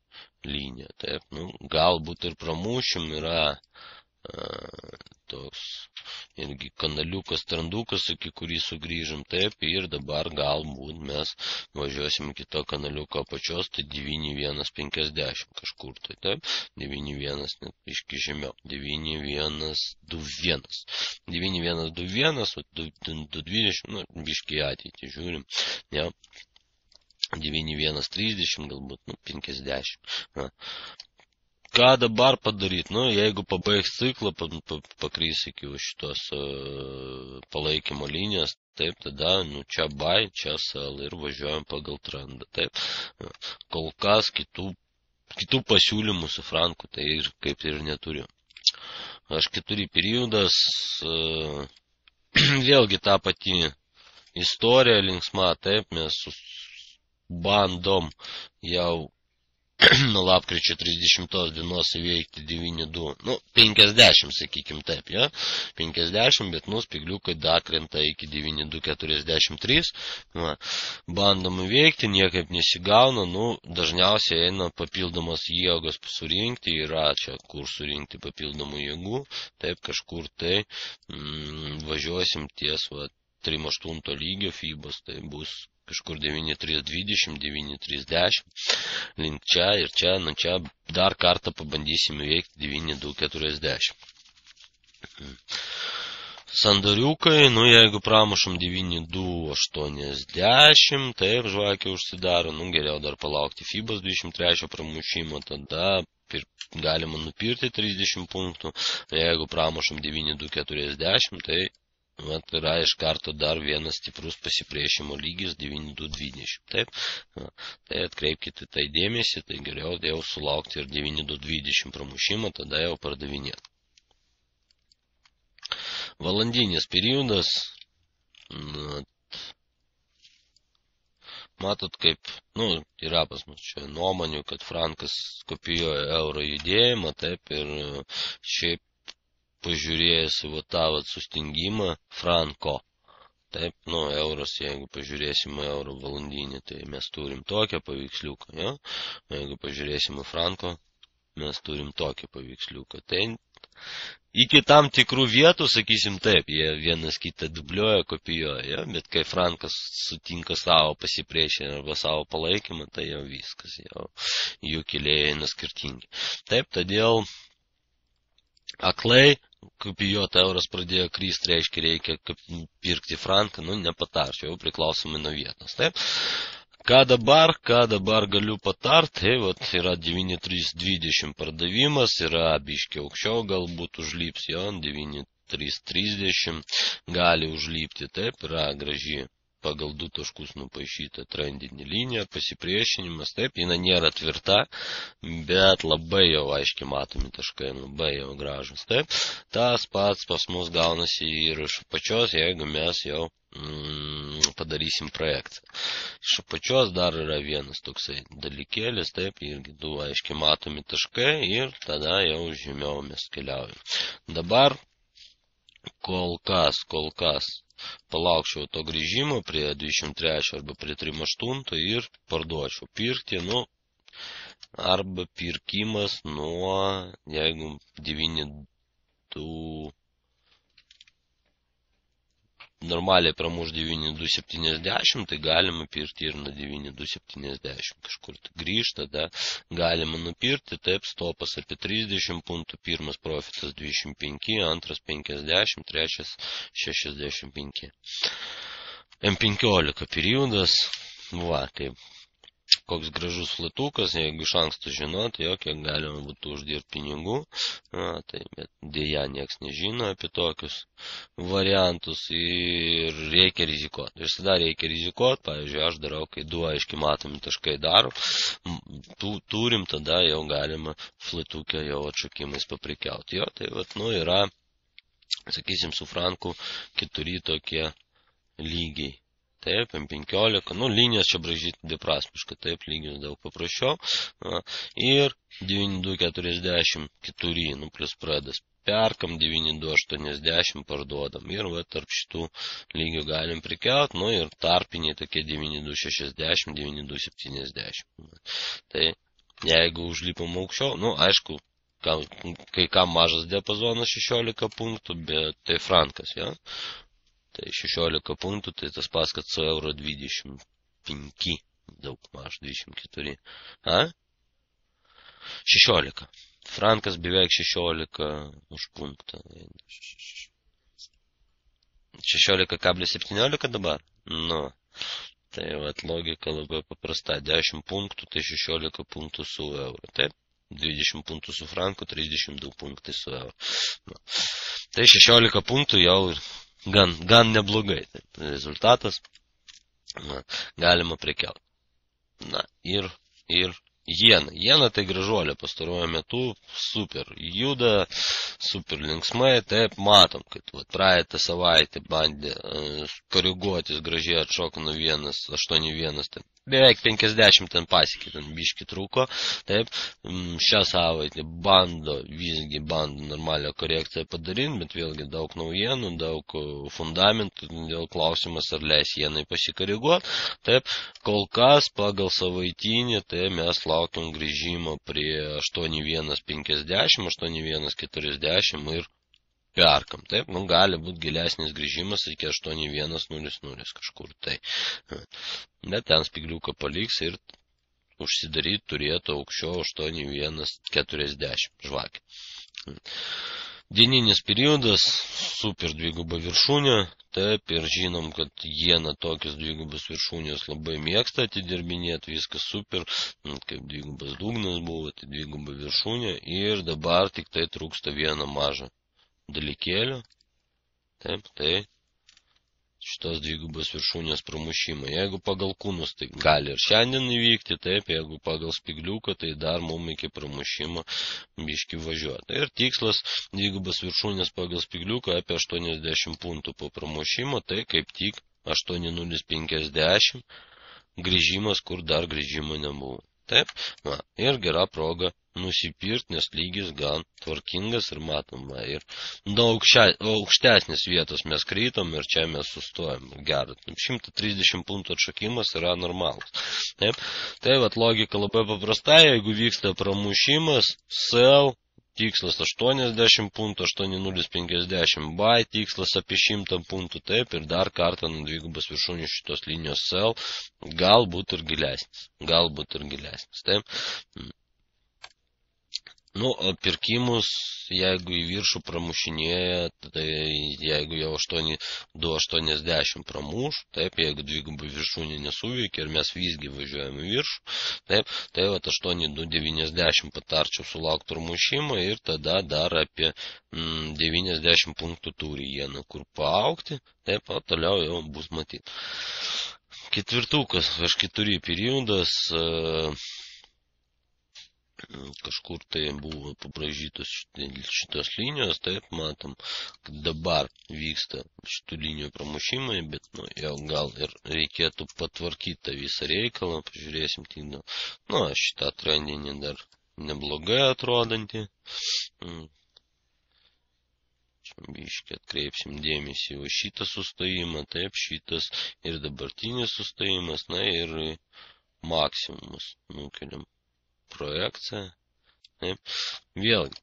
liniją. Taip, galbūt ir pramušim yra toks irgi kanaliukas, strandukas, iki kurį sugrįžom, taip, ir dabar galbūt mes važiuosim iki to kanaliuko apačios, tai 9,150 kažkur, tai taip, 9,1 net iški žemiau, 9,121, 9,121, 2,20, biški ateitį žiūrim, ja. 9,130 galbūt, 50. Ką dabar padaryti? Jeigu pabaigs ciklą, pakrys iki šitos palaikymo linijos, taip, tada, čia buy, čia sell ir važiuojam pagal trendą, taip. Kol kas kitų pasiūlymų su franku, tai ir kaip ir neturiu. H4 periodas, vėlgi ta pati istorija linksma, taip, mes bandom jau nuo lapkričio 30 dienos įveikti 9,2, 50, sakykim taip, ja, 50, bet spigliukai dar krenta iki 9,243, bandom įveikti, niekaip nesigauna, dažniausiai eina papildomas jėgos surinkti, yra čia kur surinkti papildomų jėgų, taip kažkur tai važiuosim ties 3,8 lygio fibos, tai bus kažkur 9,320, 9,310, link čia ir čia, čia dar kartą pabandysim įveikti 9,240. Sandoriukai, jeigu pramušam 9,280, taip, žvakė užsidaro, geriau dar palaukti fibos 23 pramušimo, tada galima nupirti 30 punktų, jeigu pramušam 9,240, tai yra iš karto dar vienas stiprus pasipriešimo lygis 9,220. Taip, tai atkreipkite tai dėmesį, tai geriau jau sulaukti ir 9,220 pramušimą, tada jau pardavinėti. Valandinis periodas, matot kaip, yra pas mus čia nuomonių, kad frankas kopijuoja euro judėjimą, taip, ir šiaip pažiūrėjęs tą sustingimą franko. Taip, euras, jeigu pažiūrėsime euro valandinį, tai mes turim tokią paveiksliuką, ja? Jeigu pažiūrėsime franko, mes turim tokią paveiksliuką. Tai Iki tam tikrų vietų, sakysim taip, jie vienas kitą dubliuoja, kopijuoja, bet kai Frankas sutinka savo pasipriešinimą arba savo palaikymą, tai jau viskas, jau jų keliai eina skirtingi. Taip, todėl aklai kopijuoti euras pradėjo kristi, reiškia pirkti franką, nepatarčiau, jau priklausomai nuo vietos. Taip. Ką dabar galiu patart, tai yra 9.320 pardavimas, yra biškiai aukščiau, galbūt užlyps jo, 9.330 gali užlypti, taip, yra graži pagal 2 taškus nupaišyta trendinė linija, pasipriešinimas, taip, jinai nėra tvirta, bet labai jau aiškiai matomi taškai, labai jau gražus, taip, tas pats pas mus gaunasi ir iš pačios, jeigu mes jau padarysim projekciją. Iš apačios dar yra vienas toksai dalykėlis, taip, irgi 2 aiškiai matomi taškai ir tada jau žemiau mes keliaujam. Dabar kol kas palaukčiau to grįžimo prie 23 arba prie 38 ir parduočiau pirkti, arba pirkimas nuo, jeigu 9.2 normaliai pramuš 9.270, tai galima pirkti ir nuo 9.270 kažkur grįžta, tada galima nupirkti, taip, stopas apie 30 punktų, pirmas profitas 25, antras 50, trečias 65. M15 periodas, taip. Koks gražus flatukas, jeigu iš anksto žinot, kiek galima būtų uždirbti pinigų, tai bet dėja nieks nežino apie tokius variantus ir reikia rizikuoti. Visada reikia rizikuoti, pavyzdžiui, aš darau, kai 2 aiškiai matomi taškai daro, turim, tada jau galima flatukę jau atšokimais paprekiauti. Tai yra, sakysim, su franku 4 tokie lygiai. Taip, M15, linijas čia bražyti beprasmiškai, taip, lygius daug paprasčiau. Ir 9.244, plus pradas. Perkam 9.280, parduodam. Ir tarp šitų lygių galim prikelti, ir tarpiniai tokie 9.260, 9.270. Tai jeigu užlipam aukščiau, aišku, kai kam mažas diapazonas 16 punktų, bet tai frankas, Tai 16 punktų, tai tas pats, kad su euro 25, daug maž 24. 16. Frankas beveik 16 už punktą. 16,17 dabar? Tai logika labai paprasta. 10 punktų, tai 16 punktų su euro. Taip? 20 punktų su franku, 32 punktai su euro. Tai 16 punktų jau gan neblogai. Taip, rezultatas galima prekiauti. Ir jena. Jena tai gražuolė pastaruoju metu super juda, super linksmai. Taip, matom, kad praeitą savaitę bandė koriguotis gražiai atšoko nuo 1.81. Taip. Beveik 50 ten pasiekė, ten biški trūko, taip, šią savaitę bando normalią korekciją padaryti, bet vėlgi daug naujienų, daug fundamentų, dėl klausimas, ar leis jenai pasikoreguoti, taip, kol kas pagal savaitinį, tai mes laukiam grįžimo prie 8.150, 8.140 ir perkam, taip, gali būti gilesnis grįžimas iki 8.100 kažkur, tai. Bet ten spigliuką paliks ir užsidaryti turėtų aukščiau 8.140 žvakė. Dieninis periodas, super dviguba viršūnė, taip, ir žinom, kad jena tokios dvigubas viršūnės labai mėgsta atidirbinėti, viskas super, kaip dvigubas dugnas buvo, tai dviguba viršūnė ir dabar tik tai trūksta vieną mažą dalykėlio, taip, tai šitos dvigubos viršūnės pramušimą. Jeigu pagal kūnus, tai gali ir šiandien įvykti, taip, jeigu pagal spigliuką, tai dar mum iki pramušimo biški važiuoti. Ir tikslas dvigubos viršūnės pagal spigliuką apie 80 punktų po pramušimo, tai kaip tik 8.050 grįžimas, kur dar grįžimo nebuvo. Taip, ir gera proga nusipirkti, nes lygis gan tvarkingas ir matoma. Ir daug aukštesnės vietos mes krytom ir čia mes sustojam. Gerai, 130 punktų atšokimas yra normalus. Taip, logika labai paprasta, jeigu vyksta pramušimas, sell, tikslas 80 punktų, 8050 buy, tikslas apie 100 punktų, taip, ir dar kartą nuo dvigubos viršūnės šitos linijos sell, galbūt ir gilesnis, taip. Nu, o pirkimus, jeigu į viršų pramušinėja, tai jeigu jau 2,80 pramuš, taip, jeigu dvigubai viršūnė nesuveikia ir mes visgi važiuojame į viršų, taip, tai 8,290 patarčiau sulaukti pramušimo ir tada dar apie 90 punktų turi jieną kur paaugti, taip, o toliau jau bus matyti. Ketvirtukas, H4 periodas, kažkur tai buvo pabražytos šitos linijos, taip, matom, kad dabar vyksta šitų linijų pramušimai, bet, nu, jau gal ir reikėtų patvarkyti tą visą reikalą, pažiūrėsim tik, nu, šitą trendinį dar neblogai atrodantį. Čia biškai atkreipsim dėmesį į šitą sustojimą, taip, šitas ir dabartinis sustojimas, na ir maksimumus nukeliam. Projekcija. Taip. Vėlgi.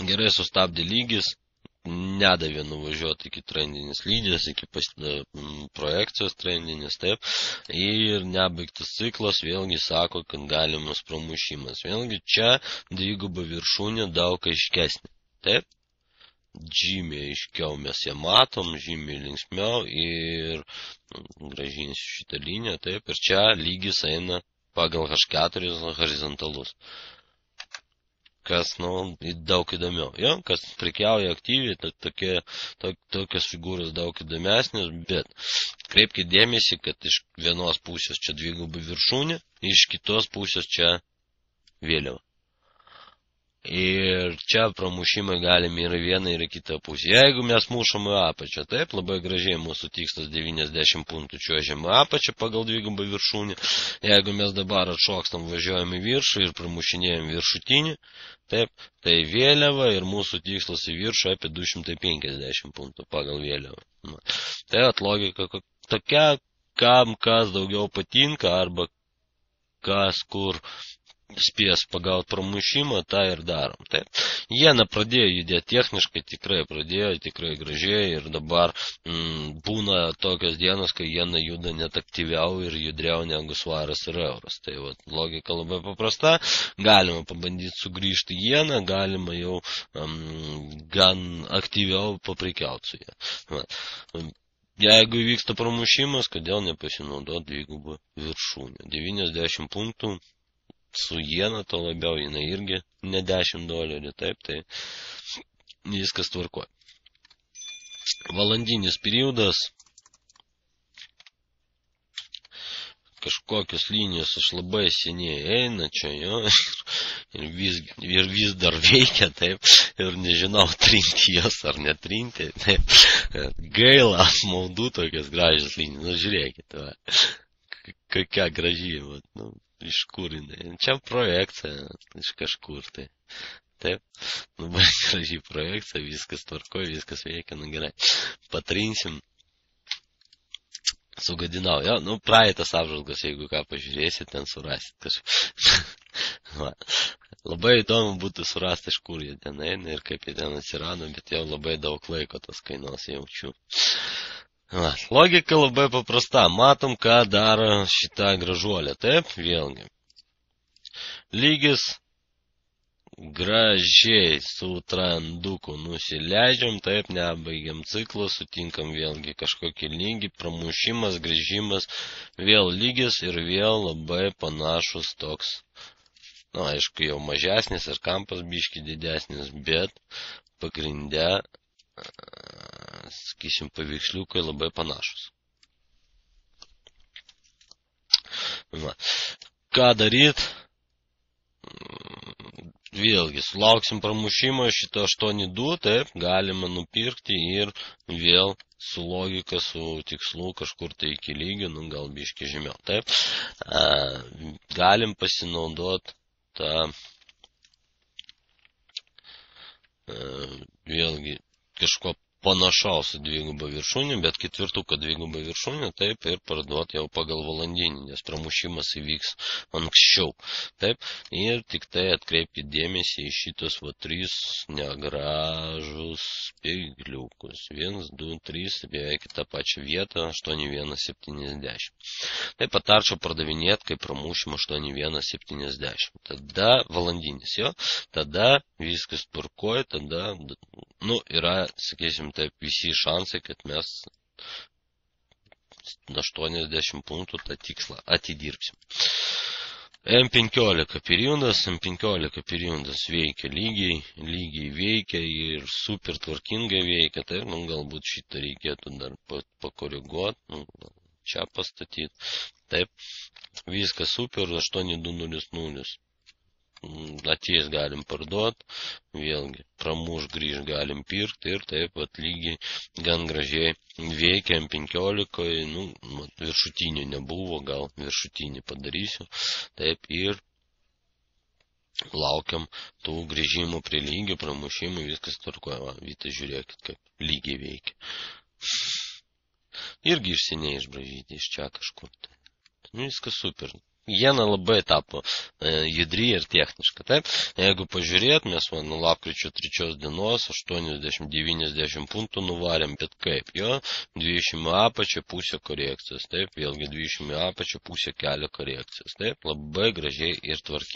Gerai sustabdė lygis, nedavė nuvažiuoti iki trendinės lygės, iki projekcijos trendinės, taip. Ir nebaigtas ciklas vėlgi sako, kad galimas pramušimas. Vėlgi čia dviguba viršūnė daug aiškesnė. Taip. Žymiai aiškiau mes ją matom, žymiai linksmiau ir gražinsiu šitą liniją, taip. Ir čia lygis eina pagal H4 horizontalus. Kas, nu, daug įdomiau. Jo, kas prekiauja aktyviai, tokios figūros daug įdomesnės, bet kreipkite dėmesį, kad iš vienos pusės čia dvigubai viršūnė, iš kitos pusės čia vėliava. Ir čia pramušimai galime ir vieną, ir kitą pusę. Jeigu mes mušame apačią, taip, labai gražiai mūsų tikslas 90 punktų čiuožiame apačią pagal dvigubą viršūnį. Jeigu mes dabar atšokstam, važiuojame į viršų ir pramušinėjom viršutinį, taip, tai vėliava ir mūsų tikslas į viršų apie 250 punktų pagal vėliavą. Tai logika tokia, kam kas daugiau patinka, arba kas kur spės pagauti pramušimą, tą ir darom. Taip. Jena pradėjo judėti techniškai, tikrai gražiai ir dabar būna tokios dienos, kai jena juda net aktyviau ir judriau negu svaras ir euras. Tai logika labai paprasta, galima pabandyti sugrįžti į jeną, galima jau gan aktyviau paprekiauti su ją. Jeigu vyksta pramušimas, kodėl nepasinaudoti dvigubą viršūnę. 90 punktų. Su jena, to labiau, jinai irgi ne $10, taip, tai viskas tvarkoja. Valandinis periodas, kažkokios linijos aš labai seniai eina čia, jo, ir vis dar veikia, taip, ir nežinau, trinti jos ar netrinti, taip, gaila, apmaudu tokias gražias linijas, nu, žiūrėkit, kokia graži, nu, iš kur jinai. Čia projekcija iš kažkur, tai. Taip, labai graži projekcija, viskas tvarkoja, viskas veikia, nu gerai. Patrinsim. Sugadinau, jo, nu praeitas apžvalgas, jeigu ką pažiūrėsit, ten surasit kažką. Labai įdomu būtų surasti, iš kur jie ten eina ir kaip jie ten atsirado, bet jau labai daug laiko tas kainos jaučiu. Logika labai paprasta. Matom, ką daro šitą gražuolę. Taip, vėlgi. Lygis gražiai su trenduku nusileidžiam, taip, nebaigiam ciklą, sutinkam vėlgi kažkokį lygį, pramušimas, grįžimas, vėl lygis ir vėl labai panašus toks, na, aišku, jau mažesnis ir kampas biški didesnis, bet pagrinde sakysim, paveiksliukai labai panašus. Va. Ką daryt? Vėlgi, sulauksim pramušimo šito 8.2, taip, galima nupirkti ir vėl su logika, su tikslu kažkur tai iki lygio, nu gal biški žemiau, taip. Galim pasinaudoti tą vėlgi kažko panašaus su dviguba viršūnė, bet ketvirtuką dviguba viršūnė, taip, ir parduoti jau pagal valandinį, nes pramušimas įvyks anksčiau. Taip, ir tik tai atkreipkite dėmesį į šitos 3 negražus spygliukus. 1, 2, 3, beveik tą pačią vietą, 8170. Taip, patarčiau pardavinėti, kai pramušim 8170. Tada valandinis, jo, tada viskas tvarkoja, tada, yra, sakysim, taip, visi šansai, kad mes 80 punktų tą tikslą atidirbsim. M15 periodas veikia lygiai veikia ir super tvarkingai veikia, tai galbūt šitą reikėtų dar pakoreguoti, čia pastatyti. Taip, viskas super, 8200. Atėjęs galim parduoti, vėlgi pramuš grįž galim pirkti ir taip pat lygiai gan gražiai veikia M15, viršutinio nebuvo, gal viršutinį padarysiu, taip ir laukiam tų grįžimų prie lygio, pramušimų, viskas tvarkoja, Vytas žiūrėkit, kaip lygiai veikia. Irgi iš seniai išbražyti, iš čia kažkur. Viskas super. Jena labai tapo judri ir techniška. Taip, jeigu pažiūrėt, mes nuo lapkričio 3 dienos 80-90 punktų nuvarėm, bet kaip, jo, 20 apačia pusė korekcijos, taip, vėlgi 20 apačia pusė kelio korekcijos, taip, labai gražiai ir tvarkingai.